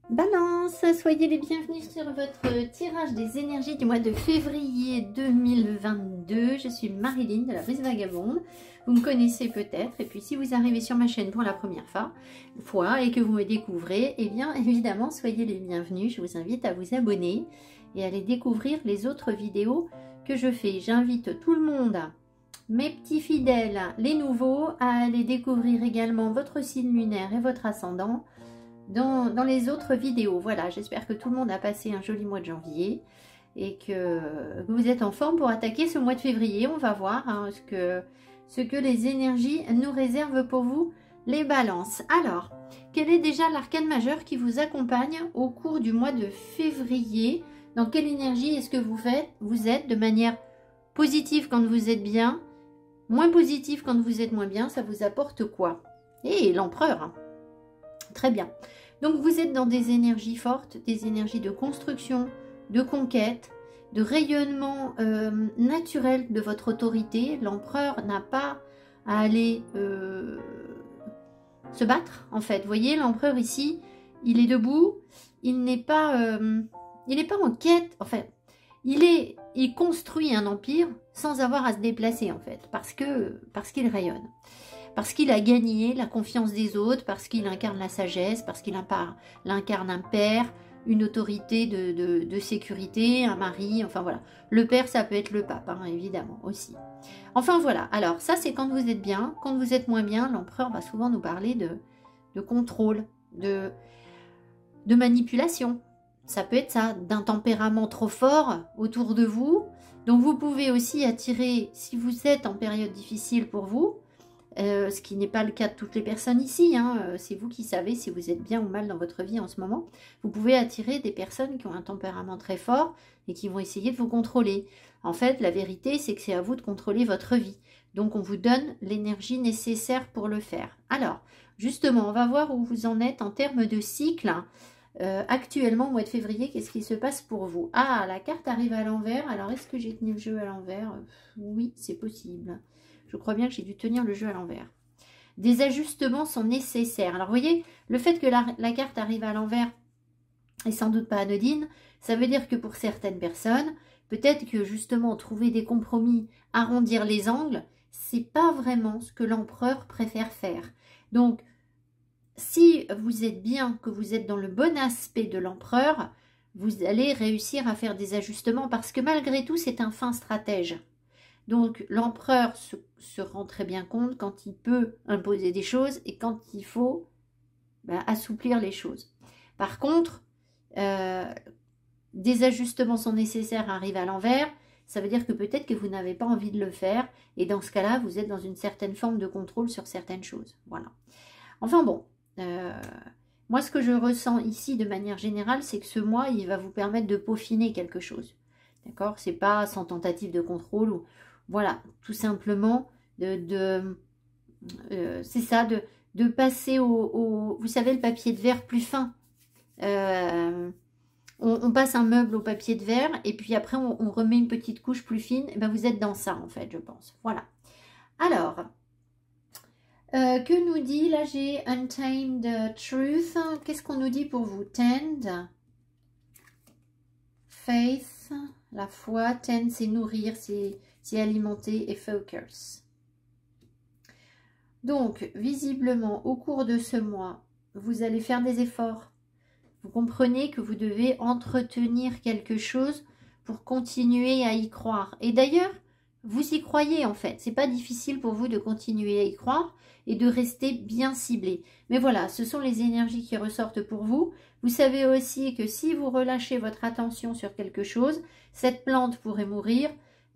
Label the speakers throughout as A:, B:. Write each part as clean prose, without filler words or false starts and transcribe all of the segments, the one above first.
A: Balance, soyez les bienvenus sur votre tirage des énergies du mois de février 2022. Je suis Marilyn de la Brise Vagabonde. Vous me connaissez peut-être. Et puis si vous arrivez sur ma chaîne pour la première fois et que vous me découvrez, eh bien évidemment, soyez les bienvenus. Je vous invite à vous abonner et à aller découvrir les autres vidéos que je fais. J'invite tout le monde, mes petits fidèles, les nouveaux, à aller découvrir également votre signe lunaire et votre ascendant dans les autres vidéos. Voilà, j'espère que tout le monde a passé un joli mois de janvier et que vous êtes en forme pour attaquer ce mois de février. On va voir ce que les énergies nous réservent pour vous, les balances. Alors, quel est déjà l'arcane majeur qui vous accompagne au cours du mois de février? Dans quelle énergie est-ce que vous êtes de manière positive quand vous êtes bien, moins positive quand vous êtes moins bien? Ça vous apporte quoi? Et l'empereur, très bien. Donc vous êtes dans des énergies fortes, des énergies de construction, de conquête, de rayonnement naturel de votre autorité. L'empereur n'a pas à aller se battre, en fait. Vous voyez, l'empereur ici, il est debout, il n'est pas en quête, en fait. Il construit un empire sans avoir à se déplacer, en fait, parce qu'il rayonne. Parce qu'il a gagné la confiance des autres, parce qu'il incarne la sagesse, parce qu'il incarne un père, une autorité de sécurité, un mari, enfin voilà. Le père, ça peut être le pape, hein, évidemment, aussi. Enfin voilà, alors ça c'est quand vous êtes bien. Quand vous êtes moins bien, l'empereur va souvent nous parler de contrôle, de manipulation. Ça peut être ça, d'un tempérament trop fort autour de vous. Donc vous pouvez aussi attirer, si vous êtes en période difficile pour vous, ce qui n'est pas le cas de toutes les personnes ici, hein, c'est vous qui savez si vous êtes bien ou mal dans votre vie en ce moment. Vous pouvez attirer des personnes qui ont un tempérament très fort et qui vont essayer de vous contrôler. En fait, la vérité, c'est que c'est à vous de contrôler votre vie. Donc, on vous donne l'énergie nécessaire pour le faire. Alors, justement, on va voir où vous en êtes en termes de cycle. Actuellement, au mois de février, qu'est-ce qui se passe pour vous? Ah, la carte arrive à l'envers. Alors, est-ce que j'ai tenu le jeu à l'envers? Oui, c'est possible. Je crois bien que j'ai dû tenir le jeu à l'envers. Des ajustements sont nécessaires. Alors, vous voyez, le fait que la carte arrive à l'envers est sans doute pas anodine. Ça veut dire que pour certaines personnes, peut-être que justement trouver des compromis, arrondir les angles, c'est pas vraiment ce que l'empereur préfère faire. Donc, si vous êtes bien, que vous êtes dans le bon aspect de l'empereur, vous allez réussir à faire des ajustements parce que malgré tout, c'est un fin stratège. Donc, l'empereur se rend très bien compte quand il peut imposer des choses et quand il faut assouplir les choses. Par contre, des ajustements sont nécessaires, arrivent à l'envers. Ça veut dire que peut-être que vous n'avez pas envie de le faire. Et dans ce cas-là, vous êtes dans une certaine forme de contrôle sur certaines choses. Voilà. Enfin bon, moi, ce que je ressens ici de manière générale, c'est que ce mois, il va vous permettre de peaufiner quelque chose. D'accord? C'est pas sans tentative de contrôle ou... Voilà, tout simplement, c'est ça, de passer vous savez, le papier de verre plus fin. On passe un meuble au papier de verre et puis après, on remet une petite couche plus fine. Et ben, vous êtes dans ça, en fait, je pense. Voilà. Alors, que nous dit, là, j'ai Untamed Truth. Qu'est-ce qu'on nous dit pour vous? Tend, Faith, la foi. Tend, c'est nourrir, c'est alimenter, et focus. Donc, visiblement, au cours de ce mois, vous allez faire des efforts. Vous comprenez que vous devez entretenir quelque chose pour continuer à y croire. Et d'ailleurs, vous y croyez en fait. C'est pas difficile pour vous de continuer à y croire et de rester bien ciblé. Mais voilà, ce sont les énergies qui ressortent pour vous. Vous savez aussi que si vous relâchez votre attention sur quelque chose, cette plante pourrait mourir.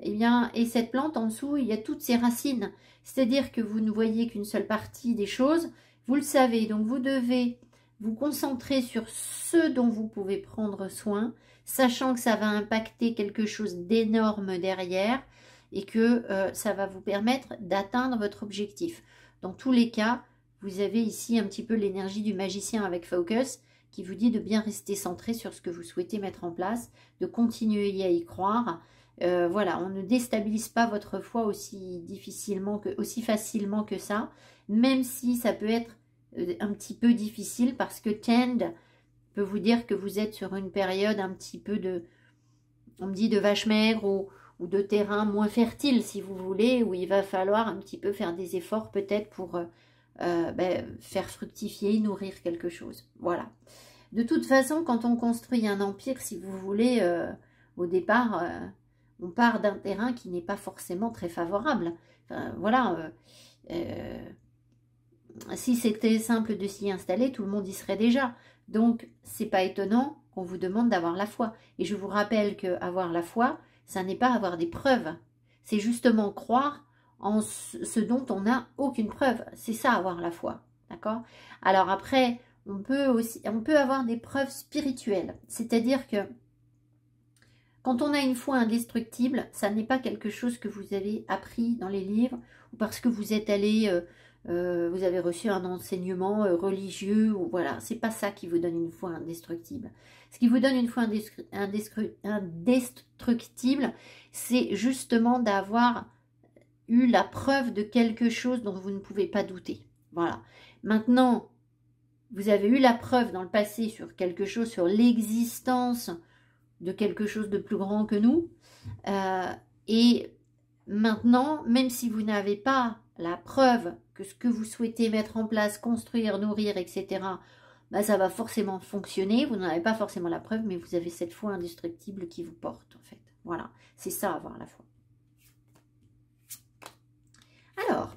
A: Eh bien, et cette plante, en dessous, il y a toutes ses racines. C'est-à-dire que vous ne voyez qu'une seule partie des choses. Vous le savez, donc vous devez vous concentrer sur ce dont vous pouvez prendre soin, sachant que ça va impacter quelque chose d'énorme derrière et que ça va vous permettre d'atteindre votre objectif. Dans tous les cas, vous avez ici un petit peu l'énergie du magicien avec Focus qui vous dit de bien rester centré sur ce que vous souhaitez mettre en place, de continuer à y croire. Voilà, on ne déstabilise pas votre foi aussi facilement que ça, même si ça peut être un petit peu difficile parce que Tend peut vous dire que vous êtes sur une période un petit peu de, on me dit de vache maigre ou de terrain moins fertile, si vous voulez, où il va falloir un petit peu faire des efforts peut-être pour faire fructifier, nourrir quelque chose. Voilà. De toute façon, quand on construit un empire, si vous voulez, au départ, on part d'un terrain qui n'est pas forcément très favorable. Enfin, voilà. Si c'était simple de s'y installer, tout le monde y serait déjà. Donc, c'est pas étonnant qu'on vous demande d'avoir la foi. Et je vous rappelle que avoir la foi, ça n'est pas avoir des preuves. C'est justement croire en ce dont on n'a aucune preuve. C'est ça, avoir la foi. D'accord? Alors après, on peut avoir des preuves spirituelles. C'est-à-dire que quand on a une foi indestructible, ça n'est pas quelque chose que vous avez appris dans les livres ou parce que vous êtes allé, vous avez reçu un enseignement religieux. Ou voilà, c'est pas ça qui vous donne une foi indestructible. Ce qui vous donne une foi indestructible, c'est justement d'avoir eu la preuve de quelque chose dont vous ne pouvez pas douter. Voilà. Maintenant, vous avez eu la preuve dans le passé sur quelque chose, sur l'existence de quelque chose de plus grand que nous. Et maintenant, même si vous n'avez pas la preuve que ce que vous souhaitez mettre en place, construire, nourrir, etc., ça va forcément fonctionner. Vous n'en avez pas forcément la preuve, mais vous avez cette foi indestructible qui vous porte, en fait. Voilà, c'est ça, avoir la foi. Alors,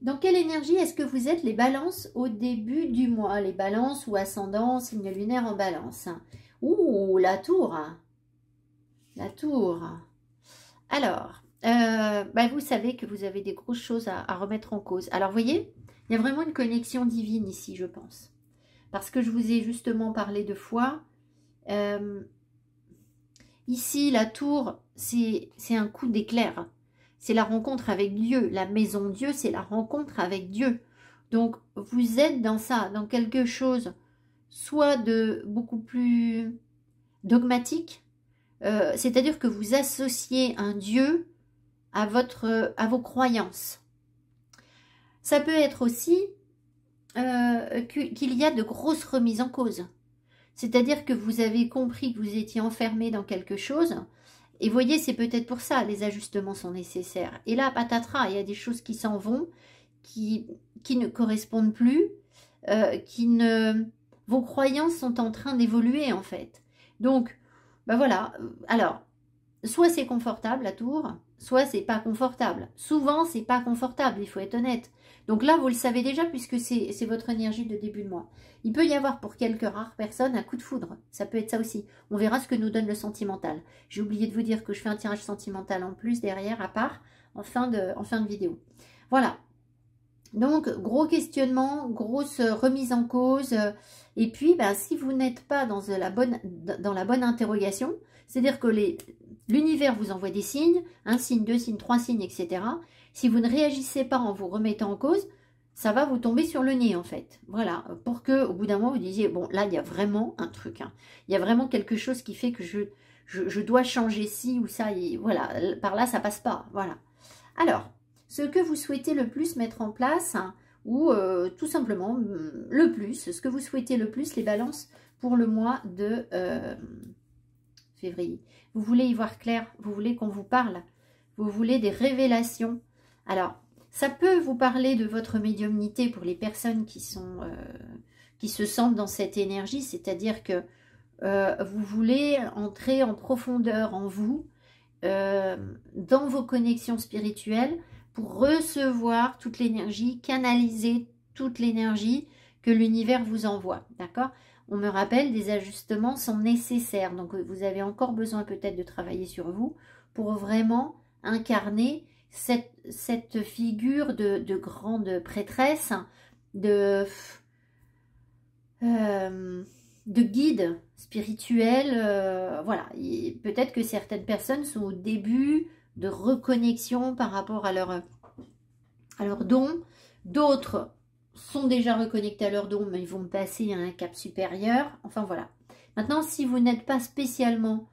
A: dans quelle énergie est-ce que vous êtes les balances au début du mois? Les balances ou ascendant, signe lunaire en balance. Ouh, la tour. La tour. Alors, vous savez que vous avez des grosses choses à remettre en cause. Alors, vous voyez, il y a vraiment une connexion divine ici, je pense. Parce que je vous ai justement parlé de foi. Ici, la tour, c'est un coup d'éclair. C'est la rencontre avec Dieu. La maison Dieu, c'est la rencontre avec Dieu. Donc, vous êtes dans ça, dans quelque chose, soit de beaucoup plus dogmatique, c'est-à-dire que vous associez un Dieu à vos croyances. Ça peut être aussi qu'il y a de grosses remises en cause. C'est-à-dire que vous avez compris que vous étiez enfermé dans quelque chose. Et voyez, c'est peut-être pour ça, les ajustements sont nécessaires. Et là, patatras, il y a des choses qui s'en vont, qui ne correspondent plus, vos croyances sont en train d'évoluer en fait. Donc, voilà. Alors, soit c'est confortable la tour, soit c'est pas confortable. Souvent, c'est pas confortable, il faut être honnête. Donc là, vous le savez déjà puisque c'est votre énergie de début de mois. Il peut y avoir pour quelques rares personnes un coup de foudre. Ça peut être ça aussi. On verra ce que nous donne le sentimental. J'ai oublié de vous dire que je fais un tirage sentimental en plus derrière, à part, en fin de vidéo. Voilà. Donc, gros questionnement, grosse remise en cause. Et puis, si vous n'êtes pas dans la bonne interrogation, c'est-à-dire que l'univers vous envoie des signes, un signe, deux signes, trois signes, etc. Si vous ne réagissez pas en vous remettant en cause, ça va vous tomber sur le nez, en fait. Voilà, pour que au bout d'un moment, vous disiez, bon, là, il y a vraiment un truc. Hein. Il y a vraiment quelque chose qui fait que je dois changer ci ou ça. Et voilà, par là, ça passe pas. Voilà. Alors, ce que vous souhaitez le plus mettre en place, hein, ou tout simplement le plus, ce que vous souhaitez le plus, les balances pour le mois de février. Vous voulez y voir clair, vous voulez qu'on vous parle, vous voulez des révélations. Alors, ça peut vous parler de votre médiumnité pour les personnes qui se sentent dans cette énergie, c'est-à-dire que vous voulez entrer en profondeur en vous, dans vos connexions spirituelles, pour recevoir toute l'énergie, canaliser toute l'énergie que l'univers vous envoie, d'accord? On me rappelle, des ajustements sont nécessaires, donc vous avez encore besoin peut-être de travailler sur vous pour vraiment incarner cette figure de grande prêtresse, de guide spirituel, voilà. Peut-être que certaines personnes sont au début de reconnexion par rapport à leur don. D'autres sont déjà reconnectés à leur don, mais ils vont passer à un cap supérieur. Enfin, voilà. Maintenant, si vous n'êtes pas spécialement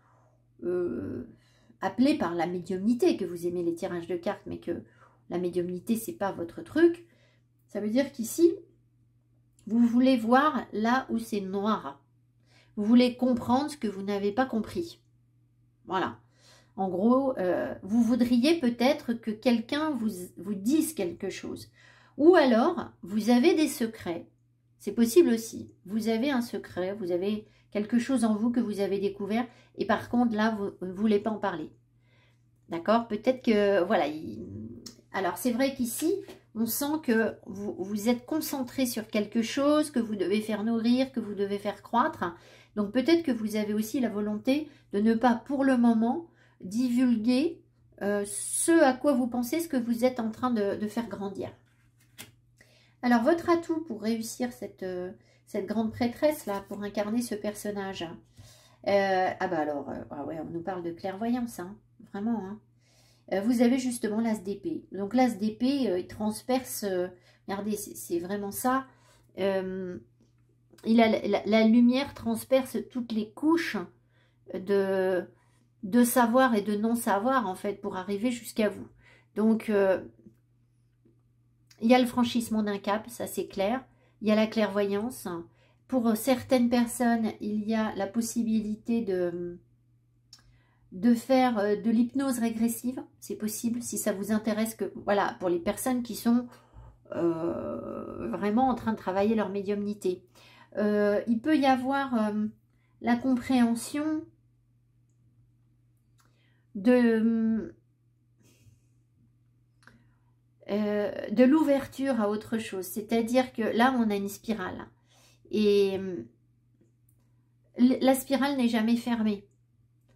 A: appelé par la médiumnité, que vous aimez les tirages de cartes, mais que la médiumnité, c'est pas votre truc, ça veut dire qu'ici, Vous voulez voir là où c'est noir. Vous voulez comprendre ce que vous n'avez pas compris. Voilà. En gros, vous voudriez peut-être que quelqu'un vous dise quelque chose. Ou alors, vous avez des secrets. C'est possible aussi. Vous avez un secret, vous avez quelque chose en vous que vous avez découvert. Et par contre, là, vous ne voulez pas en parler. D'accord? Peut-être que, voilà. Alors, c'est vrai qu'ici, on sent que vous êtes concentré sur quelque chose, que vous devez faire nourrir, que vous devez faire croître. Donc, peut-être que vous avez aussi la volonté de ne pas, pour le moment, divulguer ce à quoi vous pensez, ce que vous êtes en train de faire grandir. Alors, votre atout pour réussir cette grande prêtresse, là, pour incarner ce personnage. Ah bah alors, ah ouais, on nous parle de clairvoyance, hein, vraiment, hein. Vous avez justement l'as d'épée. Donc l'as d'épée, il transperce, regardez, c'est vraiment ça. La lumière transperce toutes les couches de savoir et de non-savoir, en fait, pour arriver jusqu'à vous. Donc, il y a le franchissement d'un cap, ça c'est clair. Il y a la clairvoyance. Pour certaines personnes, il y a la possibilité de faire de l'hypnose régressive. C'est possible si ça vous intéresse. Voilà, pour les personnes qui sont vraiment en train de travailler leur médiumnité. Il peut y avoir la compréhension de l'ouverture à autre chose. C'est-à-dire que là, on a une spirale. Et la spirale n'est jamais fermée.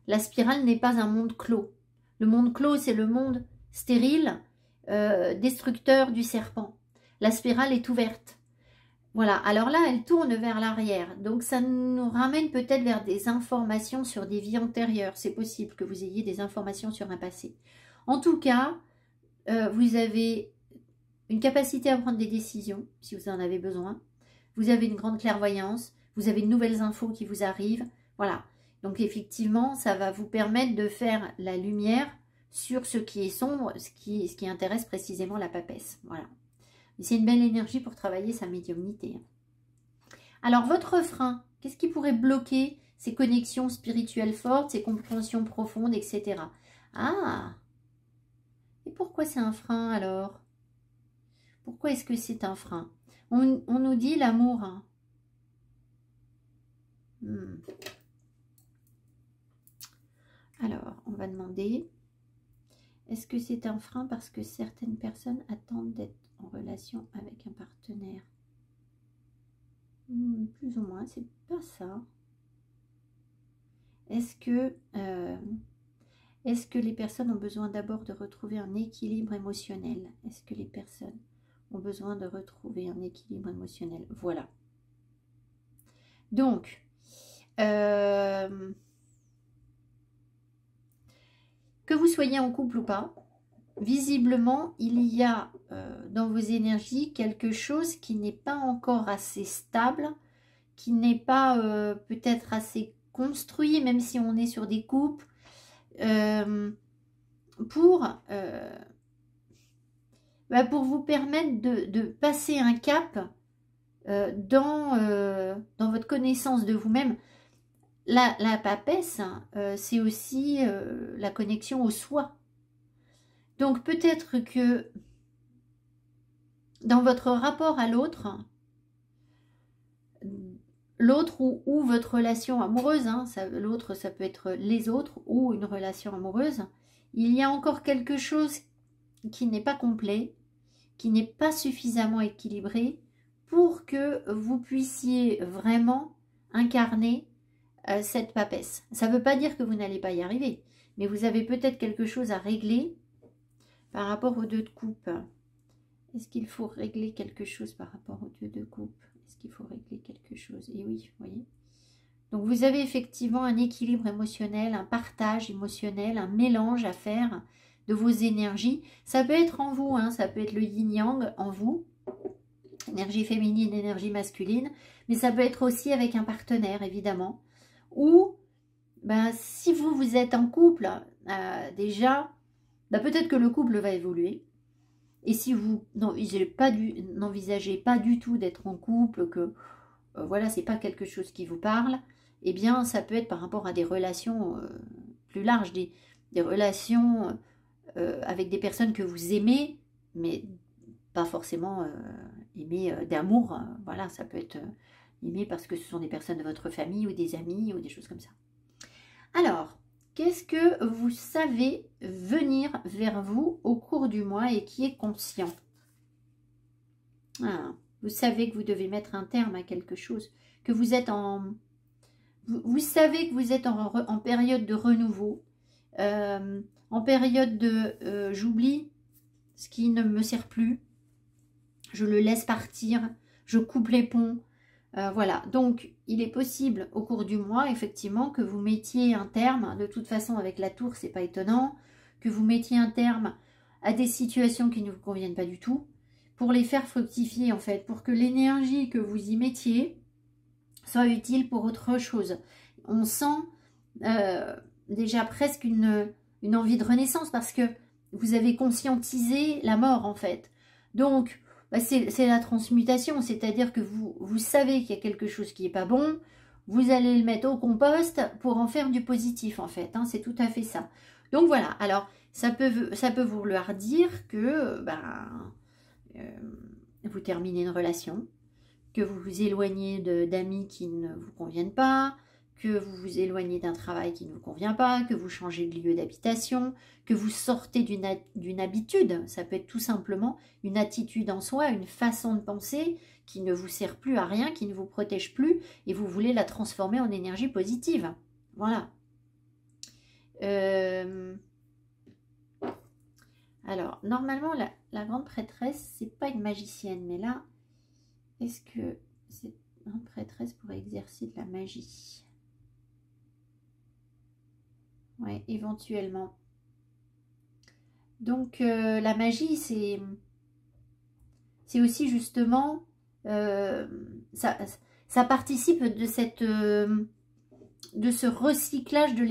A: La spirale n'est pas un monde clos. Le monde clos, c'est le monde stérile, destructeur du serpent. La spirale est ouverte. Voilà, alors là, elle tourne vers l'arrière. Donc, ça nous ramène peut-être vers des informations sur des vies antérieures. C'est possible que vous ayez des informations sur un passé. En tout cas, vous avez une capacité à prendre des décisions, si vous en avez besoin. Vous avez une grande clairvoyance. Vous avez de nouvelles infos qui vous arrivent. Voilà. Donc, effectivement, ça va vous permettre de faire la lumière sur ce qui est sombre, ce qui intéresse précisément la papesse. Voilà. C'est une belle énergie pour travailler sa médiumnité. Alors, votre frein, qu'est-ce qui pourrait bloquer ces connexions spirituelles fortes, ces compréhensions profondes, etc. Ah! Et pourquoi c'est un frein, alors? Pourquoi est-ce que c'est un frein? On nous dit l'amour. Hein. Alors, on va demander, est-ce que c'est un frein parce que certaines personnes attendent d'être en relation avec un partenaire? Plus ou moins, c'est pas ça. Est-ce que les personnes ont besoin d'abord de retrouver un équilibre émotionnel? Est-ce que les personnes ont besoin de retrouver un équilibre émotionnel? Voilà. Donc, que vous soyez en couple ou pas, visiblement, il y a dans vos énergies quelque chose qui n'est pas encore assez stable, qui n'est pas peut-être assez construit, même si on est sur des couples, pour vous permettre de passer un cap dans votre connaissance de vous-même. La papesse, c'est aussi la connexion au soi. Donc peut-être que dans votre rapport à l'autre ou votre relation amoureuse, hein, l'autre ça peut être les autres ou une relation amoureuse, il y a encore quelque chose qui n'est pas complet, qui n'est pas suffisamment équilibré pour que vous puissiez vraiment incarner cette papesse. Ça ne veut pas dire que vous n'allez pas y arriver, mais vous avez peut-être quelque chose à régler par rapport aux deux de coupe. Est-ce qu'il faut régler quelque chose par rapport aux deux de coupe? Est-ce qu'il faut régler quelque chose? Et oui, vous voyez. Donc vous avez effectivement un équilibre émotionnel, un partage émotionnel, un mélange à faire de vos énergies. Ça peut être en vous, hein, ça peut être le yin-yang en vous, énergie féminine, énergie masculine, mais ça peut être aussi avec un partenaire, évidemment. Ou, si vous êtes en couple, déjà, peut-être que le couple va évoluer. Et si vous n'envisagez pas du tout d'être en couple, que voilà, c'est pas quelque chose qui vous parle, eh bien, ça peut être par rapport à des relations plus larges, des relations avec des personnes que vous aimez, mais pas forcément aimer d'amour. Voilà, ça peut être aimer parce que ce sont des personnes de votre famille ou des amis ou des choses comme ça. Alors, qu'est-ce que vous savez venir vers vous au cours du mois et qui est conscient? Vous savez que vous devez mettre un terme à quelque chose, que vous êtes en... Vous savez que vous êtes en période de renouveau, en période de j'oublie ce qui ne me sert plus, je le laisse partir, je coupe les ponts. Voilà, donc il est possible au cours du mois, effectivement, que vous mettiez un terme, de toute façon avec la tour, c'est pas étonnant, que vous mettiez un terme à des situations qui ne vous conviennent pas du tout, pour les faire fructifier en fait, pour que l'énergie que vous y mettiez soit utile pour autre chose. On sent déjà presque une envie de renaissance parce que vous avez conscientisé la mort en fait. Donc, c'est la transmutation, c'est-à-dire que vous savez qu'il y a quelque chose qui n'est pas bon, vous allez le mettre au compost pour en faire du positif en fait, hein, c'est tout à fait ça. Donc voilà, alors ça peut vouloir dire que vous terminez une relation, que vous vous éloignez d'amis qui ne vous conviennent pas, que vous vous éloignez d'un travail qui ne vous convient pas, que vous changez de lieu d'habitation, que vous sortez d'une habitude. Ça peut être tout simplement une attitude en soi, une façon de penser qui ne vous sert plus à rien, qui ne vous protège plus, et vous voulez la transformer en énergie positive. Voilà. Alors, normalement, la grande prêtresse, c'est pas une magicienne, mais là, est-ce que cette grande prêtresse pourrait exercer de la magie? Oui, éventuellement. Donc, la magie, c'est aussi justement, ça participe de ce recyclage de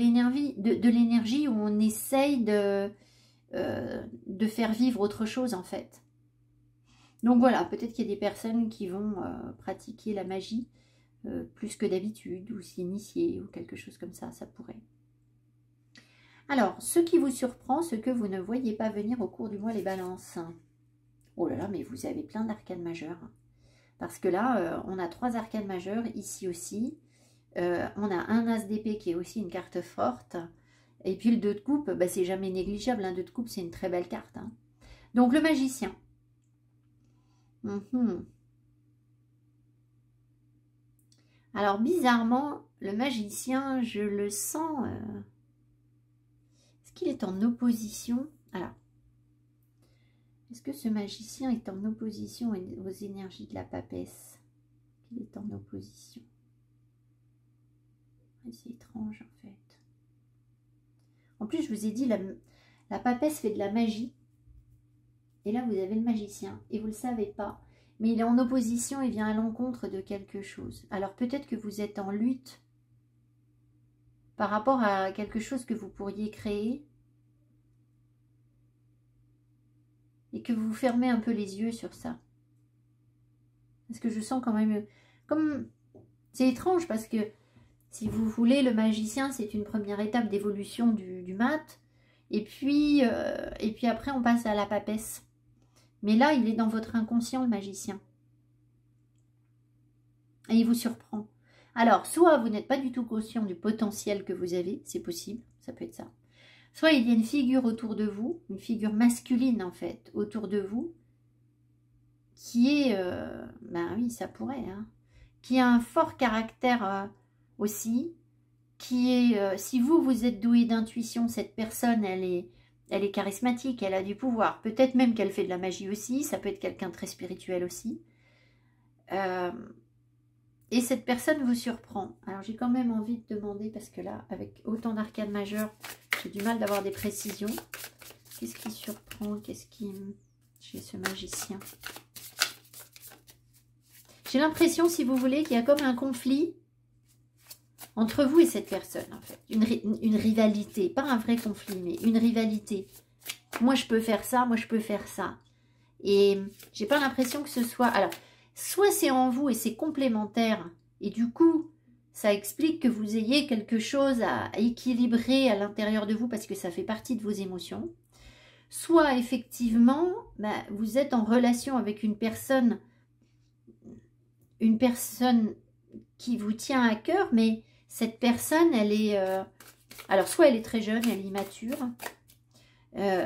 A: l'énergie où on essaye de faire vivre autre chose en fait. Donc voilà, peut-être qu'il y a des personnes qui vont pratiquer la magie plus que d'habitude ou s'initier ou quelque chose comme ça, ça pourrait. Alors, ce qui vous surprend, ce que vous ne voyez pas venir au cours du mois, les balances. Oh là là, mais vous avez plein d'arcanes majeures. Parce que là, on a 3 arcanes majeures, ici aussi. On a un as d'épée qui est aussi une carte forte. Et puis le 2 de coupe, bah, c'est jamais négligeable. Un 2 de coupe, c'est une très belle carte. Hein. Donc le magicien. Alors bizarrement, le magicien, je le sens... Est-ce qu'il est en opposition? Alors, est-ce que ce magicien est en opposition aux énergies de la papesse? Il est en opposition. C'est étrange en fait. En plus, je vous ai dit, la papesse fait de la magie. Et là, vous avez le magicien. Et vous ne le savez pas. Mais il est en opposition et vient à l'encontre de quelque chose. Alors peut-être que vous êtes en lutte par rapport à quelque chose que vous pourriez créer. Et que vous fermez un peu les yeux sur ça. Parce que je sens quand même... Comme c'est étrange parce que si vous voulez, le magicien, c'est une première étape d'évolution du mat. Et puis après, on passe à la papesse. Mais là, il est dans votre inconscient, le magicien. Et il vous surprend. Alors, soit vous n'êtes pas du tout conscient du potentiel que vous avez, c'est possible, ça peut être ça. Soit il y a une figure autour de vous, une figure masculine en fait, autour de vous, qui est, ben oui, ça pourrait, hein, qui a un fort caractère aussi, qui est, si vous êtes doué d'intuition, cette personne, elle est charismatique, elle a du pouvoir. Peut-être même qu'elle fait de la magie aussi, ça peut être quelqu'un de très spirituel aussi. Et cette personne vous surprend. Alors j'ai quand même envie de demander, parce que là, avec autant d'arcanes majeures, j'ai du mal d'avoir des précisions. Qu'est-ce qui surprend? Qu'est-ce qui... chez ce magicien? J'ai l'impression, si vous voulez, qu'il y a comme un conflit entre vous et cette personne, en fait. Une rivalité. Pas un vrai conflit, mais une rivalité. Moi, je peux faire ça, moi, je peux faire ça. Et j'ai pas l'impression que ce soit... Alors, soit c'est en vous et c'est complémentaire, et du coup, ça explique que vous ayez quelque chose à équilibrer à l'intérieur de vous parce que ça fait partie de vos émotions. Soit effectivement, vous êtes en relation avec une personne qui vous tient à cœur, mais cette personne, elle est... alors, soit elle est très jeune, elle est immature,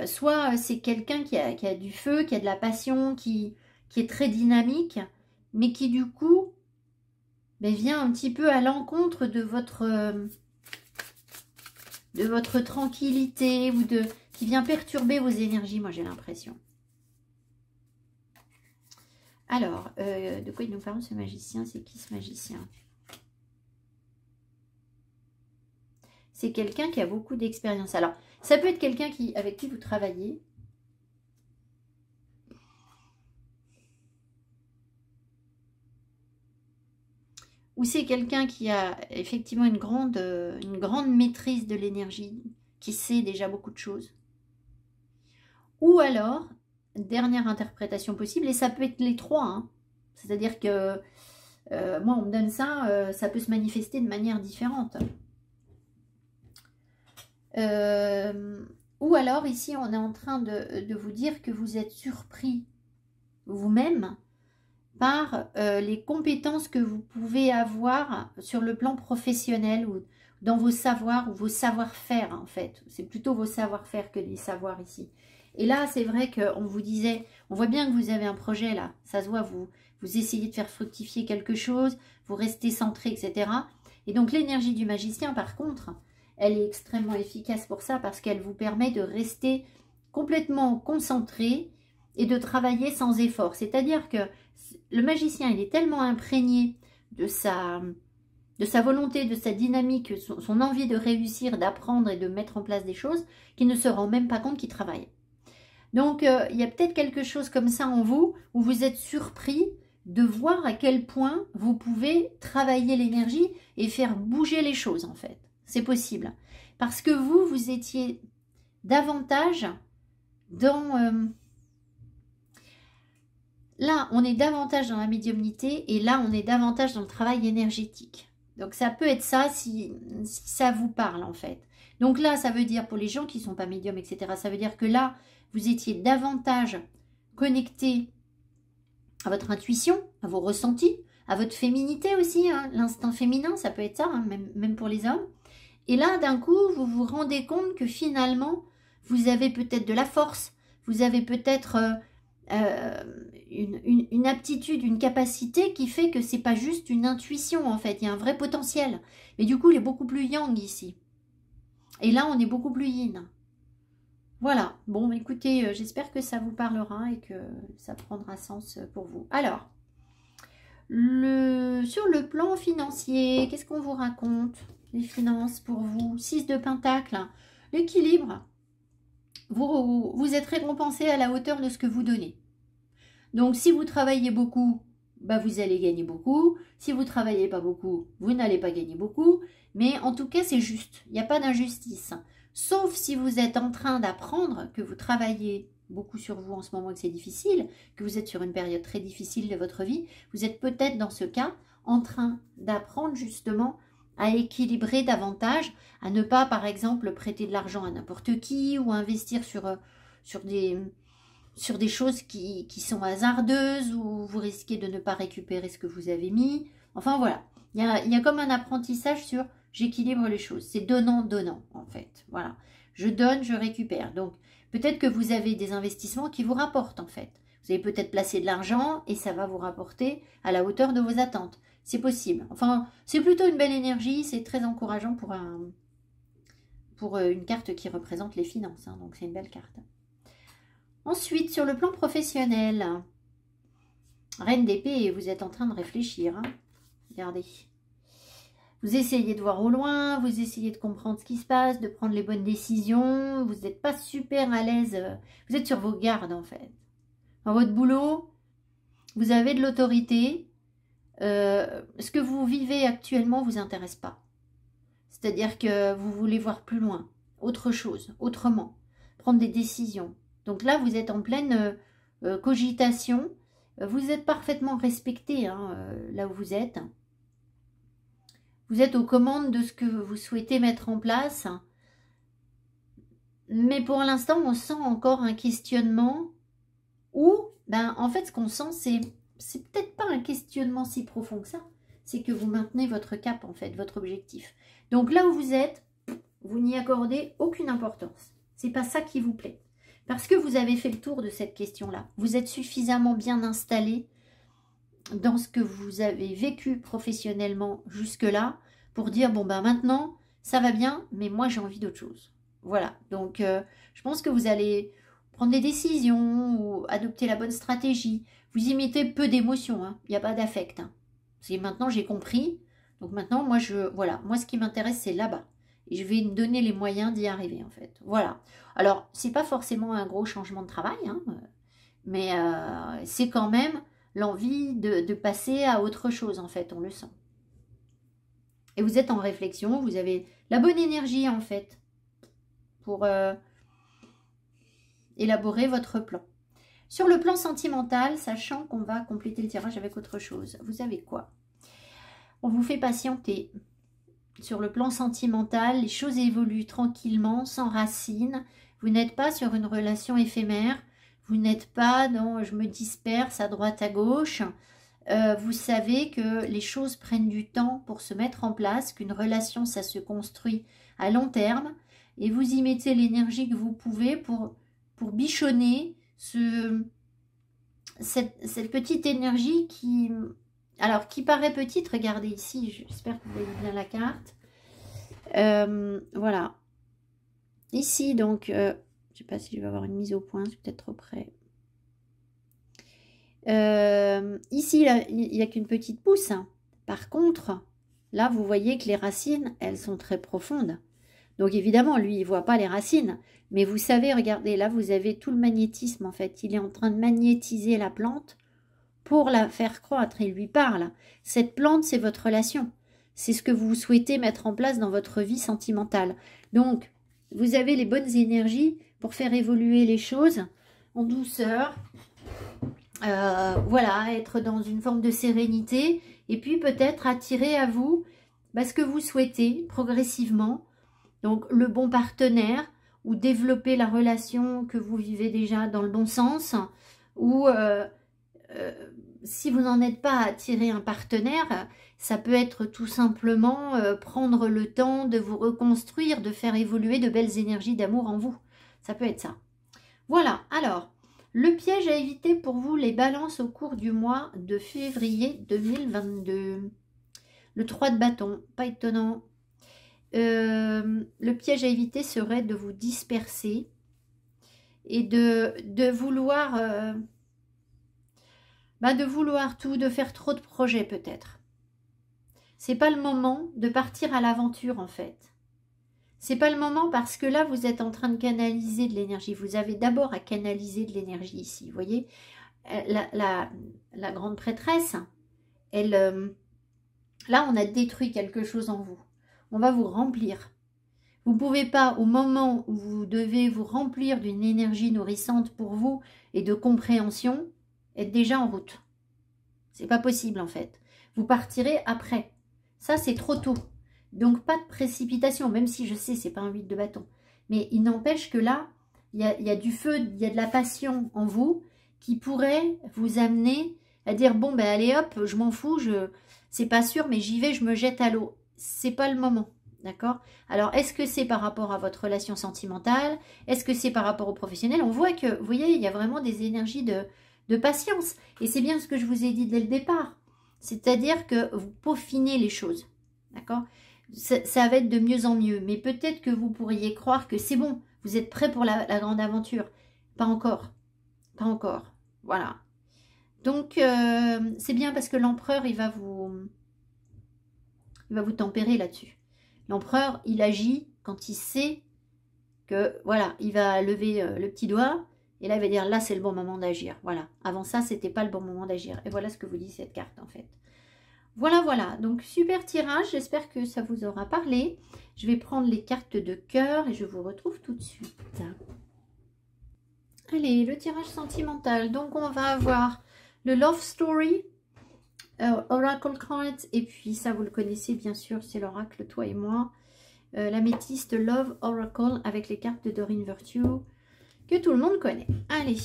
A: soit c'est quelqu'un qui a du feu, qui a de la passion, qui est très dynamique, mais qui du coup vient un petit peu à l'encontre de votre tranquillité, ou qui vient perturber vos énergies, moi j'ai l'impression. Alors, de quoi il nous parle ce magicien? C'est qui ce magicien? C'est quelqu'un qui a beaucoup d'expérience. Alors, ça peut être quelqu'un avec qui vous travaillez. Ou c'est quelqu'un qui a effectivement une grande maîtrise de l'énergie, qui sait déjà beaucoup de choses. Ou alors, dernière interprétation possible, et ça peut être les trois, hein. C'est-à-dire que moi on me donne ça, ça peut se manifester de manière différente. Ou alors ici on est en train de vous dire que vous êtes surpris vous-même par les compétences que vous pouvez avoir sur le plan professionnel ou dans vos savoirs ou vos savoir-faire en fait. C'est plutôt vos savoir-faire que les savoirs ici. Et là, c'est vrai qu'on vous disait, on voit bien que vous avez un projet là, ça se voit, vous essayez de faire fructifier quelque chose, vous restez centré, etc. Et donc l'énergie du magicien, par contre, elle est extrêmement efficace pour ça parce qu'elle vous permet de rester complètement concentré et de travailler sans effort. C'est-à-dire que le magicien, il est tellement imprégné de sa volonté, de sa dynamique, son envie de réussir, d'apprendre et de mettre en place des choses, qu'il ne se rend même pas compte qu'il travaille. Donc, il y a peut-être quelque chose comme ça en vous, où vous êtes surpris de voir à quel point vous pouvez travailler l'énergie et faire bouger les choses, en fait. C'est possible. Parce que vous étiez davantage dans... là, on est davantage dans la médiumnité et là, on est davantage dans le travail énergétique. Donc, ça peut être ça si ça vous parle, en fait. Donc là, ça veut dire, pour les gens qui ne sont pas médiums, etc., ça veut dire que là, vous étiez davantage connecté à votre intuition, à vos ressentis, à votre féminité aussi, hein, l'instinct féminin, ça peut être ça, hein, même pour les hommes. Et là, d'un coup, vous vous rendez compte que finalement, vous avez peut-être de la force, vous avez peut-être une aptitude, une capacité qui fait que c'est pas juste une intuition, en fait, il y a un vrai potentiel. Mais du coup, il est beaucoup plus yang ici. Et là, on est beaucoup plus yin. Voilà, bon, écoutez, j'espère que ça vous parlera et que ça prendra sens pour vous. Alors, sur le plan financier, qu'est-ce qu'on vous raconte? Les finances pour vous, 6 de Pentacle, l'équilibre. Vous êtes récompensé à la hauteur de ce que vous donnez. Donc, si vous travaillez beaucoup, vous allez gagner beaucoup. Si vous ne travaillez pas beaucoup, vous n'allez pas gagner beaucoup. Mais en tout cas, c'est juste. Il n'y a pas d'injustice. Sauf si vous êtes en train d'apprendre, que vous travaillez beaucoup sur vous en ce moment et que c'est difficile, que vous êtes sur une période très difficile de votre vie, vous êtes peut-être dans ce cas en train d'apprendre justement à équilibrer davantage, à ne pas par exemple prêter de l'argent à n'importe qui ou investir sur des choses qui sont hasardeuses ou vous risquez de ne pas récupérer ce que vous avez mis. Enfin voilà, il y a comme un apprentissage sur j'équilibre les choses. C'est donnant-donnant en fait. Voilà, je donne, je récupère. Donc peut-être que vous avez des investissements qui vous rapportent en fait. Vous avez peut-être placé de l'argent et ça va vous rapporter à la hauteur de vos attentes. C'est possible. Enfin, c'est plutôt une belle énergie. C'est très encourageant pour une carte qui représente les finances. Hein, donc c'est une belle carte. Ensuite, sur le plan professionnel, Reine d'épée, vous êtes en train de réfléchir. Hein. Regardez. Vous essayez de voir au loin, vous essayez de comprendre ce qui se passe, de prendre les bonnes décisions. Vous n'êtes pas super à l'aise. Vous êtes sur vos gardes, en fait. Dans votre boulot, vous avez de l'autorité. Ce que vous vivez actuellement ne vous intéresse pas. C'est-à-dire que vous voulez voir plus loin, autre chose, autrement. Prendre des décisions. Donc là, vous êtes en pleine cogitation. Vous êtes parfaitement respecté hein, là où vous êtes. Vous êtes aux commandes de ce que vous souhaitez mettre en place. Mais pour l'instant, on sent encore un questionnement ou, ben, en fait, ce qu'on sent, c'est peut-être pas un questionnement si profond que ça. C'est que vous maintenez votre cap, en fait, votre objectif. Donc là où vous êtes, vous n'y accordez aucune importance. C'est pas ça qui vous plaît. Parce que vous avez fait le tour de cette question-là. Vous êtes suffisamment bien installé dans ce que vous avez vécu professionnellement jusque-là pour dire, bon, ben maintenant, ça va bien, mais moi, j'ai envie d'autre chose. Voilà, donc je pense que vous allez prendre des décisions ou adopter la bonne stratégie. Vous y mettez peu d'émotions, hein. Il n'y a pas d'affect. Hein. C'est maintenant, j'ai compris. Donc maintenant, moi, voilà, moi, ce qui m'intéresse, c'est là-bas. Et je vais me donner les moyens d'y arriver, en fait. Voilà. Alors, c'est pas forcément un gros changement de travail, hein, mais c'est quand même l'envie de passer à autre chose, en fait, on le sent. Et vous êtes en réflexion, vous avez la bonne énergie, en fait, pour élaborer votre plan. Sur le plan sentimental, sachant qu'on va compléter le tirage avec autre chose, vous savez quoi? On vous fait patienter. Sur le plan sentimental, les choses évoluent tranquillement, sans racines. Vous n'êtes pas sur une relation éphémère. Vous n'êtes pas dans « je me disperse à droite à gauche ». Vous savez que les choses prennent du temps pour se mettre en place, qu'une relation, ça se construit à long terme. Et vous y mettez l'énergie que vous pouvez pour bichonner cette petite énergie qui paraît petite. Regardez ici, j'espère que vous voyez bien la carte. Voilà. Ici, donc, je ne sais pas si je vais avoir une mise au point, c'est peut-être trop près. Ici, là, il n'y a qu'une petite pousse. Par contre, là, vous voyez que les racines, elles sont très profondes. Donc évidemment, lui, il ne voit pas les racines. Mais vous savez, regardez, là, vous avez tout le magnétisme, en fait. Il est en train de magnétiser la plante pour la faire croître. Il lui parle. Cette plante, c'est votre relation. C'est ce que vous souhaitez mettre en place dans votre vie sentimentale. Donc, vous avez les bonnes énergies pour faire évoluer les choses en douceur. Voilà, être dans une forme de sérénité. Et puis peut-être attirer à vous ce que vous souhaitez progressivement. Donc, le bon partenaire, ou développer la relation que vous vivez déjà dans le bon sens, ou si vous n'en êtes pas à attirer un partenaire, ça peut être tout simplement prendre le temps de vous reconstruire, de faire évoluer de belles énergies d'amour en vous. Ça peut être ça. Voilà, alors, le piège à éviter pour vous, les balances au cours du mois de février 2022. Le 3 de bâton, pas étonnant. Le piège à éviter serait de vous disperser et de vouloir tout, de faire trop de projets peut-être. C'est pas le moment de partir à l'aventure en fait. C'est pas le moment parce que là vous êtes en train de canaliser de l'énergie. Vous avez d'abord à canaliser de l'énergie ici. Vous voyez, la grande prêtresse, elle, là on a détruit quelque chose en vous. On va vous remplir. Vous ne pouvez pas, au moment où vous devez vous remplir d'une énergie nourrissante pour vous et de compréhension, être déjà en route. C'est pas possible en fait. Vous partirez après. Ça, c'est trop tôt. Donc, pas de précipitation, même si je sais, c'est pas un 8 de bâton. Mais il n'empêche que là, il y a du feu, il y a de la passion en vous qui pourrait vous amener à dire, bon, ben allez hop, je m'en fous, c'est pas sûr, mais j'y vais, je me jette à l'eau. C'est pas le moment, d'accord? Alors, est-ce que c'est par rapport à votre relation sentimentale? Est-ce que c'est par rapport au professionnel? On voit que, vous voyez, il y a vraiment des énergies de patience. Et c'est bien ce que je vous ai dit dès le départ. C'est-à-dire que vous peaufinez les choses, d'accord? Ça va être de mieux en mieux. Mais peut-être que vous pourriez croire que c'est bon, vous êtes prêt pour la grande aventure. Pas encore. Pas encore. Voilà. Donc, c'est bien parce que l'empereur, il va vous tempérer là-dessus. L'empereur, il agit quand il sait que, voilà, il va lever le petit doigt, et là, il va dire, là, c'est le bon moment d'agir. Voilà. Avant ça, c'était pas le bon moment d'agir. Et voilà ce que vous dit cette carte, en fait. Voilà, voilà. Donc, super tirage. J'espère que ça vous aura parlé. Je vais prendre les cartes de cœur et je vous retrouve tout de suite. Allez, le tirage sentimental. Donc, on va avoir le Love Story, Oracle Cards, et puis ça, vous le connaissez bien sûr, c'est l'oracle Toi et Moi. L'améthyste Love Oracle avec les cartes de Doreen Virtue, que tout le monde connaît. Allez.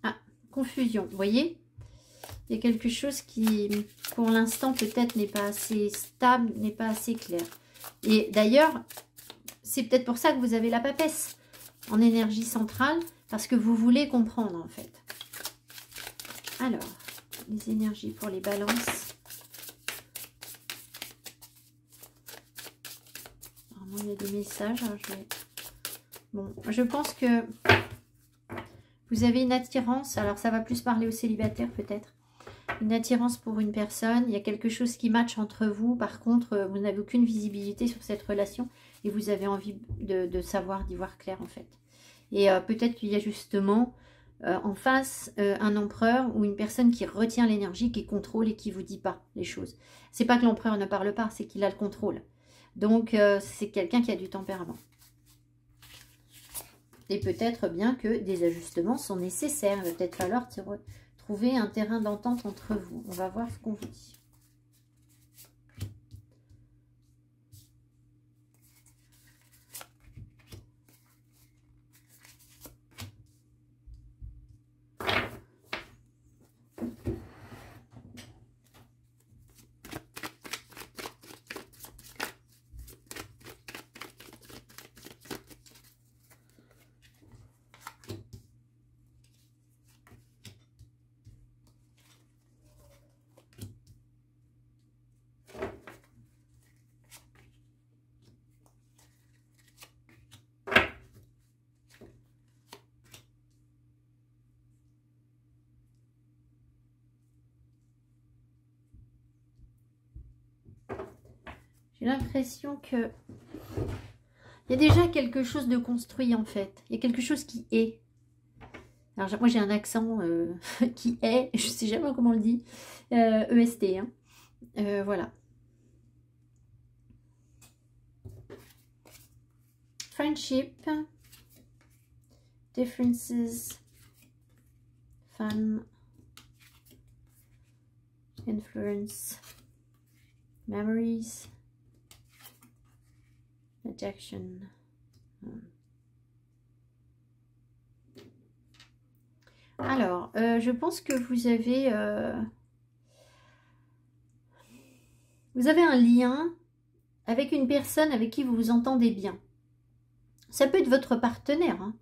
A: Ah, confusion, vous voyez? Il y a quelque chose qui, pour l'instant, peut-être n'est pas assez stable, n'est pas assez clair. Et d'ailleurs, c'est peut-être pour ça que vous avez la papesse en énergie centrale, parce que vous voulez comprendre, en fait. Alors, les énergies pour les balances. Normalement, il y a des messages. Hein, bon, je pense que vous avez une attirance. Alors, ça va plus parler aux célibataires, peut-être. Une attirance pour une personne. Il y a quelque chose qui matche entre vous. Par contre, vous n'avez aucune visibilité sur cette relation. Et vous avez envie de savoir, d'y voir clair, en fait. Et peut-être qu'il y a justement en face un empereur ou une personne qui retient l'énergie, qui contrôle et qui ne vous dit pas les choses. C'est pas que l'empereur ne parle pas, c'est qu'il a le contrôle. Donc, c'est quelqu'un qui a du tempérament. Et peut-être bien que des ajustements sont nécessaires. Il va peut-être falloir trouver un terrain d'entente entre vous. On va voir ce qu'on vous dit. J'ai l'impression que il y a déjà quelque chose de construit en fait. Il y a quelque chose qui est. Alors moi j'ai un accent qui est, je sais jamais comment on le dit, EST. Hein. Voilà. Friendship, differences, fun, influence, memories. Rejection. Alors, je pense que vous avez un lien avec une personne avec qui vous vous entendez bien. Ça peut être votre partenaire. Hein.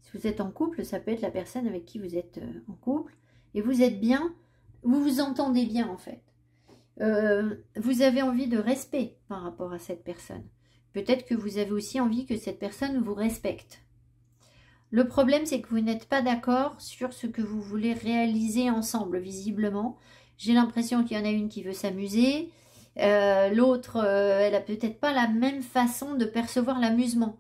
A: Si vous êtes en couple, ça peut être la personne avec qui vous êtes en couple. Et vous êtes bien, vous vous entendez bien en fait. Vous avez envie de respect par rapport à cette personne. Peut-être que vous avez aussi envie que cette personne vous respecte. Le problème, c'est que vous n'êtes pas d'accord sur ce que vous voulez réaliser ensemble, visiblement. J'ai l'impression qu'il y en a une qui veut s'amuser. L'autre, elle n'a peut-être pas la même façon de percevoir l'amusement.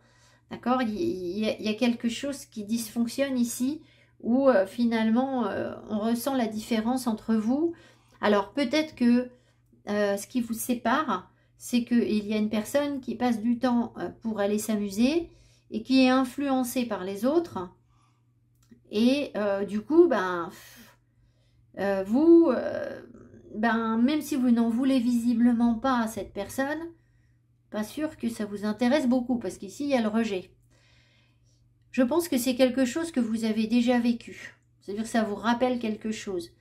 A: D'accord ? Il y a quelque chose qui dysfonctionne ici, où finalement, on ressent la différence entre vous. Alors, peut-être que ce qui vous sépare, c'est qu'il y a une personne qui passe du temps pour aller s'amuser et qui est influencée par les autres. Et du coup, vous, même si vous n'en voulez visiblement pas à cette personne, pas sûr que ça vous intéresse beaucoup, parce qu'ici, il y a le rejet. Je pense que c'est quelque chose que vous avez déjà vécu. C'est-à-dire que ça vous rappelle quelque chose.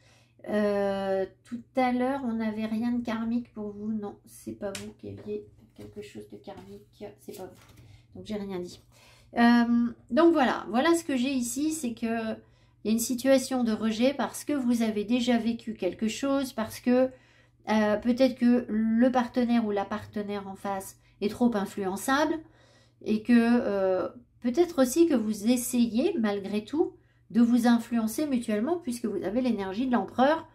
A: Tout à l'heure, on n'avait rien de karmique pour vous. Non, c'est pas vous qui aviez quelque chose de karmique. C'est pas vous. Donc, j'ai rien dit. Donc, voilà. Voilà ce que j'ai ici. C'est que il y a une situation de rejet parce que vous avez déjà vécu quelque chose. Parce que peut-être que le partenaire ou la partenaire en face est trop influençable. Et que peut-être aussi que vous essayez, malgré tout, de vous influencer mutuellement puisque vous avez l'énergie de l'empereur.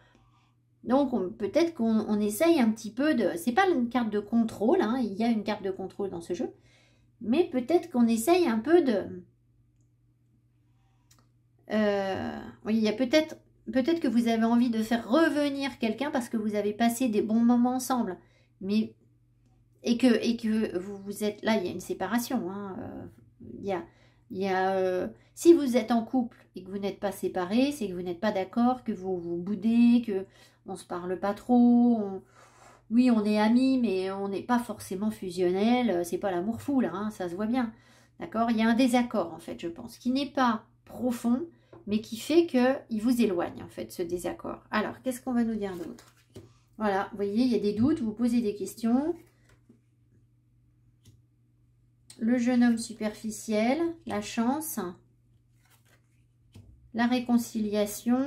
A: Donc peut-être qu'on essaye un petit peu de... C'est pas une carte de contrôle, hein, il y a une carte de contrôle dans ce jeu, mais peut-être qu'on essaye un peu de... oui, il y a peut-être que vous avez envie de faire revenir quelqu'un parce que vous avez passé des bons moments ensemble, mais et que vous êtes là, il y a une séparation, hein, Il y a, si vous êtes en couple et que vous n'êtes pas séparés, c'est que vous n'êtes pas d'accord, que vous vous boudez, que on se parle pas trop. Oui, on est amis, mais on n'est pas forcément fusionnel. C'est pas l'amour fou, là, hein, ça se voit bien. D'accord? Il y a un désaccord, en fait, je pense, qui n'est pas profond, mais qui fait qu'il vous éloigne, en fait, ce désaccord. Alors, qu'est-ce qu'on va nous dire d'autre? Voilà, vous voyez, il y a des doutes, vous posez des questions. Le jeune homme superficiel, la chance, la réconciliation,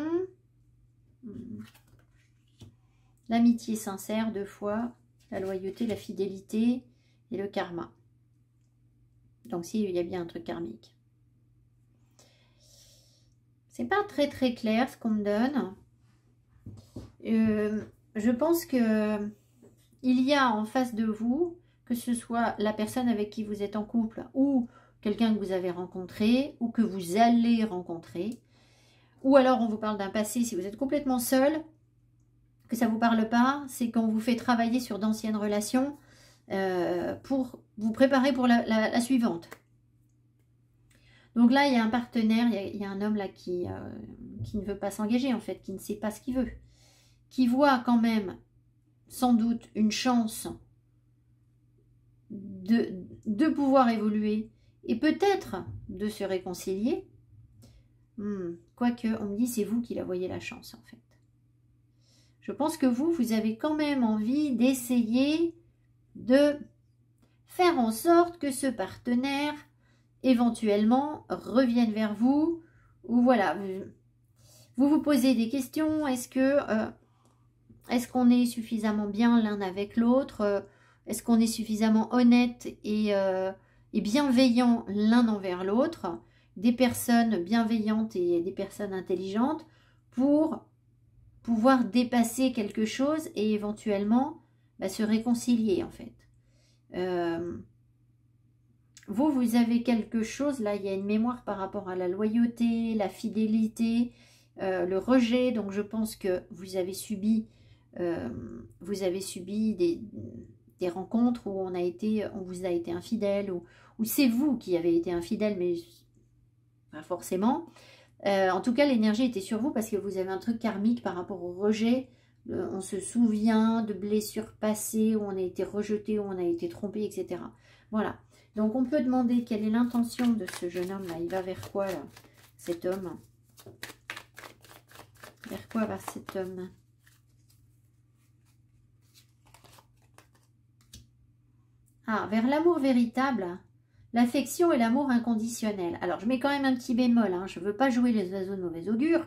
A: l'amitié sincère, 2 fois, la loyauté, la fidélité et le karma. Donc, si, il y a bien un truc karmique. C'est pas très très clair ce qu'on me donne. Je pense que il y a en face de vous, que ce soit la personne avec qui vous êtes en couple ou quelqu'un que vous avez rencontré ou que vous allez rencontrer, ou alors on vous parle d'un passé si vous êtes complètement seul, que ça ne vous parle pas, c'est qu'on vous fait travailler sur d'anciennes relations pour vous préparer pour la suivante. Donc là, il y a un partenaire, il y a un homme là qui ne veut pas s'engager en fait, qui ne sait pas ce qu'il veut, qui voit quand même sans doute une chance de pouvoir évoluer et peut-être de se réconcilier. Quoique, on me dit c'est vous qui la voyez la chance en fait. Je pense que vous avez quand même envie d'essayer de faire en sorte que ce partenaire éventuellement revienne vers vous, ou voilà, vous vous posez des questions, est-ce qu'on est suffisamment bien l'un avec l'autre, est-ce qu'on est suffisamment honnête et bienveillant l'un envers l'autre, des personnes bienveillantes et des personnes intelligentes pour pouvoir dépasser quelque chose et éventuellement se réconcilier en fait. Vous avez quelque chose, là il y a une mémoire par rapport à la loyauté, la fidélité, le rejet, donc je pense que vous avez subi des rencontres où on vous a été infidèle, ou c'est vous qui avez été infidèle, mais pas forcément. En tout cas, l'énergie était sur vous parce que vous avez un truc karmique par rapport au rejet. On se souvient de blessures passées où on a été rejeté, où on a été trompé, etc. Voilà. Donc, on peut demander quelle est l'intention de ce jeune homme-là. Il va vers quoi, là, cet homme? Vers quoi va cet homme? Ah, vers l'amour véritable, l'affection et l'amour inconditionnel. Alors, je mets quand même un petit bémol. Hein. Je ne veux pas jouer les oiseaux de mauvais augure.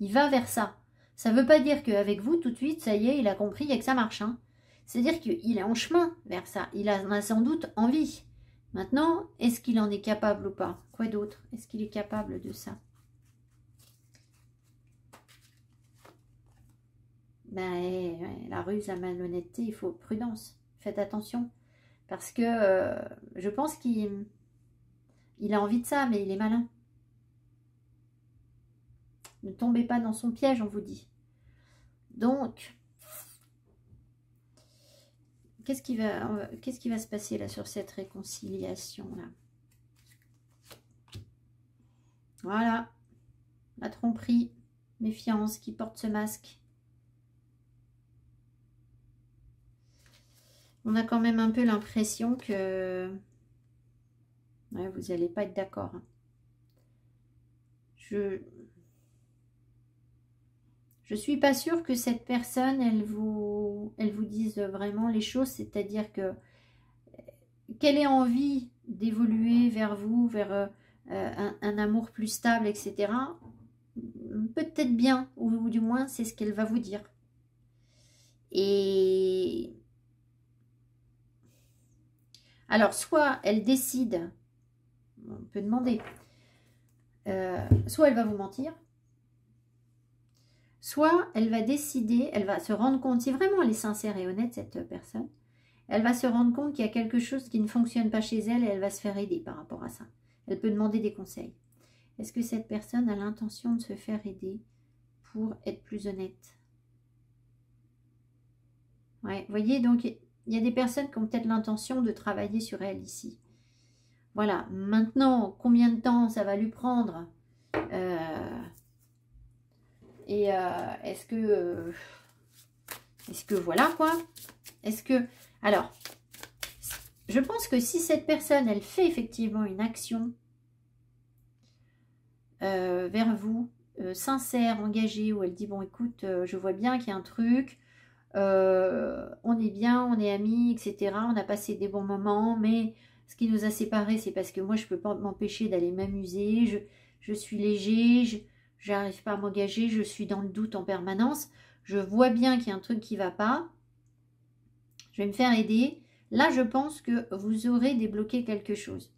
A: Il va vers ça. Ça ne veut pas dire qu'avec vous, tout de suite, ça y est, il a compris et que ça marche. Hein. C'est-à-dire qu'il est en chemin vers ça. Il en a sans doute envie. Maintenant, est-ce qu'il en est capable ou pas? Quoi d'autre? Est-ce qu'il est capable de ça? Ben, la ruse, la malhonnêteté, il faut prudence. Faites attention. Parce que je pense qu'il a envie de ça, mais il est malin. Ne tombez pas dans son piège, on vous dit. Donc, qu'est-ce qui va se passer là sur cette réconciliation-là? Voilà. La tromperie, méfiance qui porte ce masque. On a quand même un peu l'impression que vous n'allez pas être d'accord. Hein. Je suis pas sûre que cette personne, elle vous dise vraiment les choses, c'est-à-dire que qu'elle ait envie d'évoluer vers vous, vers un amour plus stable, etc. Peut-être bien, ou du moins c'est ce qu'elle va vous dire. Et alors, soit elle décide, on peut demander, soit elle va vous mentir, soit elle va décider, elle va se rendre compte, si vraiment elle est sincère et honnête, cette personne, elle va se rendre compte qu'il y a quelque chose qui ne fonctionne pas chez elle et elle va se faire aider par rapport à ça. Elle peut demander des conseils. Est-ce que cette personne a l'intention de se faire aider pour être plus honnête? Ouais, vous voyez, donc il y a des personnes qui ont peut-être l'intention de travailler sur elle ici. Voilà, maintenant, combien de temps ça va lui prendre est-ce que voilà quoi? Est-ce que... Alors, je pense que si cette personne, elle fait effectivement une action vers vous, sincère, engagée, où elle dit, bon écoute, je vois bien qu'il y a un truc, on est bien, on est amis, etc. On a passé des bons moments, mais ce qui nous a séparés, c'est parce que moi, je ne peux pas m'empêcher d'aller m'amuser, je suis léger, je n'arrive pas à m'engager, je suis dans le doute en permanence, je vois bien qu'il y a un truc qui ne va pas, je vais me faire aider. Là, je pense que vous aurez débloqué quelque chose.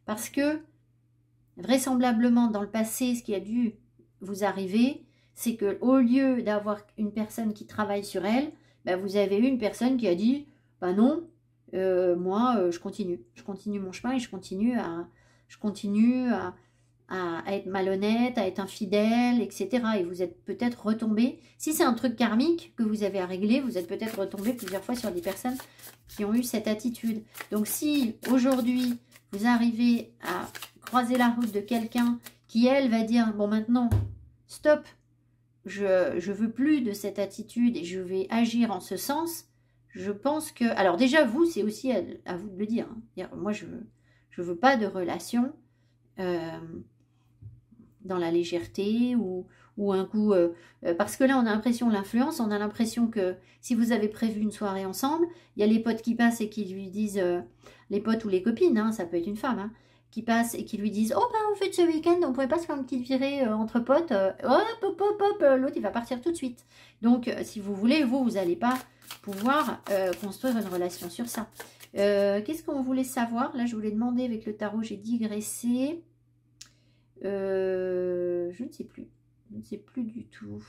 A: Parce que, vraisemblablement, dans le passé, ce qui a dû vous arriver, c'est que au lieu d'avoir une personne qui travaille sur elle, ben, vous avez eu une personne qui a dit « Ben non, moi, je continue mon chemin et je continue à être malhonnête, à être infidèle, etc. » Et vous êtes peut-être retombé, si c'est un truc karmique que vous avez à régler, vous êtes peut-être retombé plusieurs fois sur des personnes qui ont eu cette attitude. Donc si aujourd'hui, vous arrivez à croiser la route de quelqu'un qui, elle, va dire « Bon, maintenant, stop, je veux plus de cette attitude et je vais agir en ce sens », je pense que... Alors déjà, vous, c'est aussi à vous de le dire. Hein. Moi, je veux pas de relation dans la légèreté ou un coup... parce que là, on a l'impression, l'influence, on a l'impression que si vous avez prévu une soirée ensemble, il y a les potes qui passent et qui lui disent... les potes ou les copines, hein, ça peut être une femme, hein, qui passent et qui lui disent « Oh, ben, en fait, ce week-end, on pourrait pas se faire une petite virée entre potes. Hop, hop, hop, hop, l'autre, il va partir tout de suite. » Donc, si vous voulez, vous n'allez pas pouvoir construire une relation sur ça. Qu'est-ce qu'on voulait savoir? Là, je voulais demander avec le tarot, j'ai digressé. Je ne sais plus. Je ne sais plus du tout.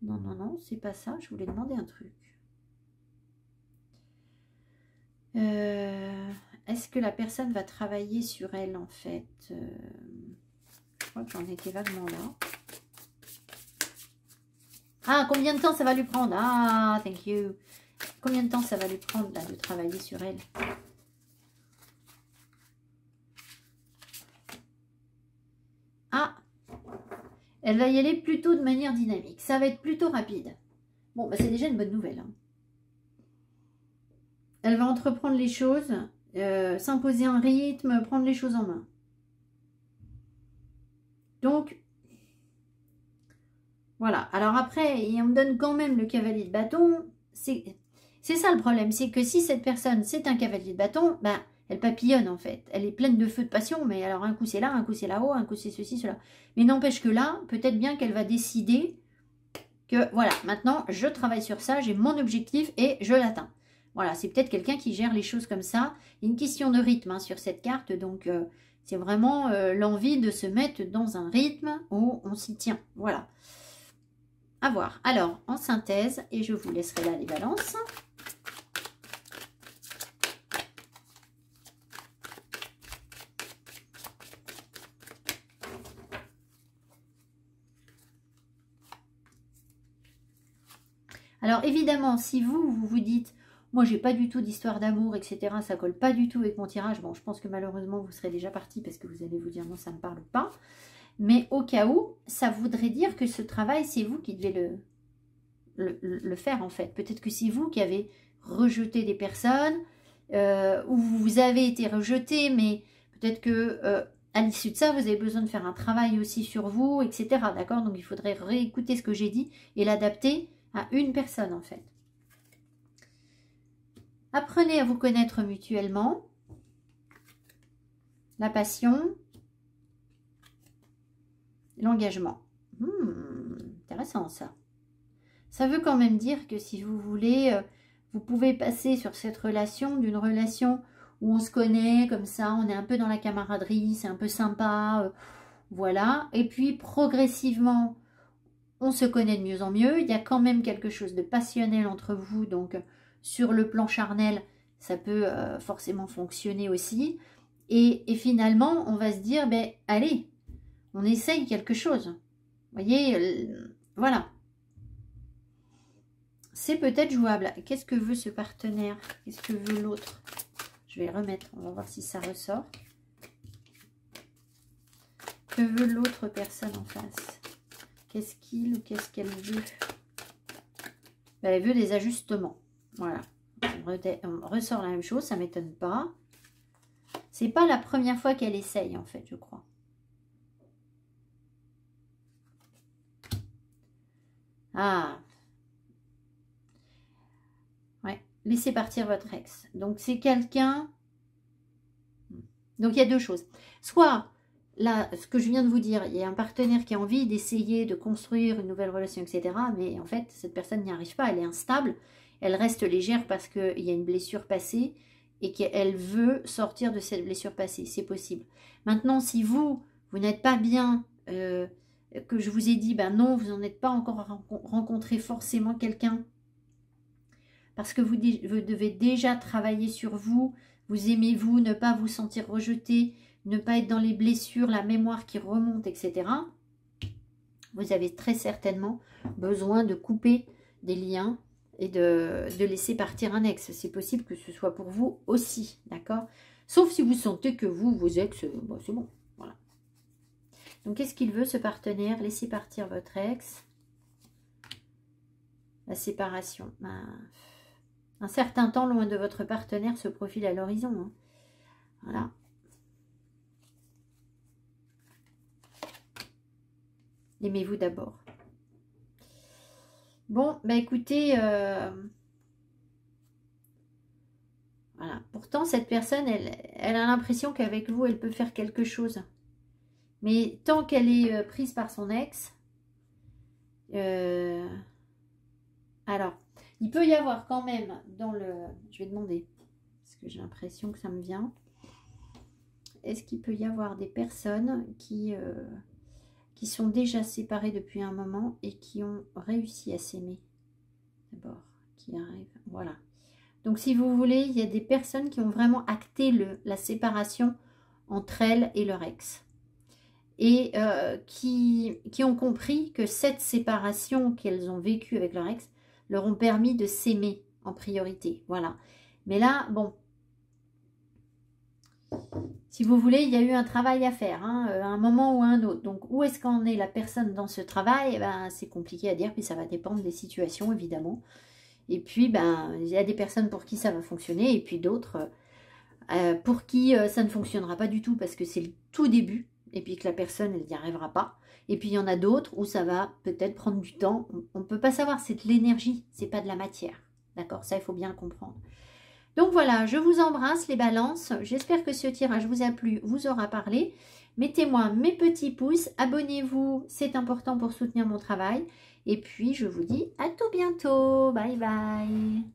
A: Non, non, non, c'est pas ça. Je voulais demander un truc. Est-ce que la personne va travailler sur elle, en fait? Je crois que j'en étais vaguement là. Ah, combien de temps ça va lui prendre? Ah, thank you. Combien de temps ça va lui prendre, là, de travailler sur elle? Ah, elle va y aller plutôt de manière dynamique. Ça va être plutôt rapide. Bon, bah, c'est déjà une bonne nouvelle. Hein. Elle va entreprendre les choses, s'imposer un rythme, prendre les choses en main. Donc, voilà. Alors après, on me donne quand même le cavalier de bâton. C'est ça le problème, c'est que si cette personne, c'est un cavalier de bâton, ben, elle papillonne en fait. Elle est pleine de feu de passion, mais alors un coup c'est là, un coup c'est là-haut, un coup c'est ceci, cela. Mais n'empêche que là, peut-être bien qu'elle va décider que voilà, maintenant je travaille sur ça, j'ai mon objectif et je l'atteins. Voilà, c'est peut-être quelqu'un qui gère les choses comme ça. Il y a une question de rythme hein, sur cette carte, donc c'est vraiment l'envie de se mettre dans un rythme où on s'y tient. Voilà. À voir. Alors, en synthèse, et je vous laisserai là les balances. Alors évidemment, si vous vous dites, moi j'ai pas du tout d'histoire d'amour, etc., ça colle pas du tout avec mon tirage, bon je pense que malheureusement vous serez déjà parti parce que vous allez vous dire non ça ne me parle pas, mais au cas où, ça voudrait dire que ce travail c'est vous qui devez le faire en fait. Peut-être que c'est vous qui avez rejeté des personnes, ou vous avez été rejeté, mais peut-être que... à l'issue de ça, vous avez besoin de faire un travail aussi sur vous, etc. D'accord? Donc, il faudrait réécouter ce que j'ai dit et l'adapter à une personne, en fait. Apprenez à vous connaître mutuellement. La passion. L'engagement. Intéressant, ça. Ça veut quand même dire que si vous voulez, vous pouvez passer sur cette relation, d'une relation où on se connaît, comme ça, on est un peu dans la camaraderie, c'est un peu sympa, voilà. Et puis, progressivement, on se connaît de mieux en mieux. Il y a quand même quelque chose de passionnel entre vous. Donc, sur le plan charnel, ça peut forcément fonctionner aussi. Et finalement, on va se dire, ben, allez, on essaye quelque chose. Vous voyez, voilà. C'est peut-être jouable. Qu'est-ce que veut ce partenaire? Qu'est-ce que veut l'autre? Je vais remettre, on va voir si ça ressort. Que veut l'autre personne en face? Qu'est-ce qu'il ou qu'est-ce qu'elle veut? Elle veut des ajustements. Voilà. On ressort la même chose, ça ne m'étonne pas. C'est pas la première fois qu'elle essaye, en fait, je crois. Ah. Ouais. Laissez partir votre ex. Donc, c'est quelqu'un... Donc, il y a deux choses. Soit... Là, ce que je viens de vous dire, il y a un partenaire qui a envie d'essayer de construire une nouvelle relation, etc. Mais en fait, cette personne n'y arrive pas, elle est instable. Elle reste légère parce qu'il y a une blessure passée et qu'elle veut sortir de cette blessure passée. C'est possible. Maintenant, si vous n'êtes pas bien, que je vous ai dit, ben non, vous n'en êtes pas encore rencontré forcément quelqu'un parce que vous devez déjà travailler sur vous, vous aimez-vous, ne pas vous sentir rejeté, ne pas être dans les blessures, la mémoire qui remonte, etc. Vous avez très certainement besoin de couper des liens et de laisser partir un ex. C'est possible que ce soit pour vous aussi, d'accord? Sauf si vous sentez que vous, vos ex, bon, c'est bon, voilà. Donc, qu'est-ce qu'il veut, ce partenaire? Laissez partir votre ex. La séparation. Un certain temps loin de votre partenaire se profile à l'horizon. Hein. Voilà. Aimez-vous d'abord. Bon, bah écoutez, voilà. Pourtant, cette personne, elle a l'impression qu'avec vous, elle peut faire quelque chose. Mais tant qu'elle est prise par son ex, alors, il peut y avoir quand même dans le... Je vais demander, parce que j'ai l'impression que ça me vient. Est-ce qu'il peut y avoir des personnes qui sont déjà séparées depuis un moment et qui ont réussi à s'aimer? D'abord, qui arrivent, voilà. Donc, si vous voulez, il y a des personnes qui ont vraiment acté la séparation entre elles et leur ex. Et qui ont compris que cette séparation qu'elles ont vécue avec leur ex leur ont permis de s'aimer en priorité. Voilà. Mais là, bon, si vous voulez, il y a eu un travail à faire, hein, à un moment ou à un autre. Donc, où est-ce qu'en est la personne dans ce travail? Ben, c'est compliqué à dire, puis ça va dépendre des situations, évidemment. Et puis, ben, il y a des personnes pour qui ça va fonctionner, et puis d'autres pour qui ça ne fonctionnera pas du tout, parce que c'est le tout début, et puis que la personne, elle n'y arrivera pas. Et puis, il y en a d'autres où ça va peut-être prendre du temps. On ne peut pas savoir, c'est de l'énergie, c'est pas de la matière. D'accord? Ça, il faut bien le comprendre. Donc voilà, je vous embrasse les balances. J'espère que ce tirage vous a plu, vous aura parlé. Mettez-moi mes petits pouces, abonnez-vous, c'est important pour soutenir mon travail. Et puis, je vous dis à tout bientôt. Bye bye.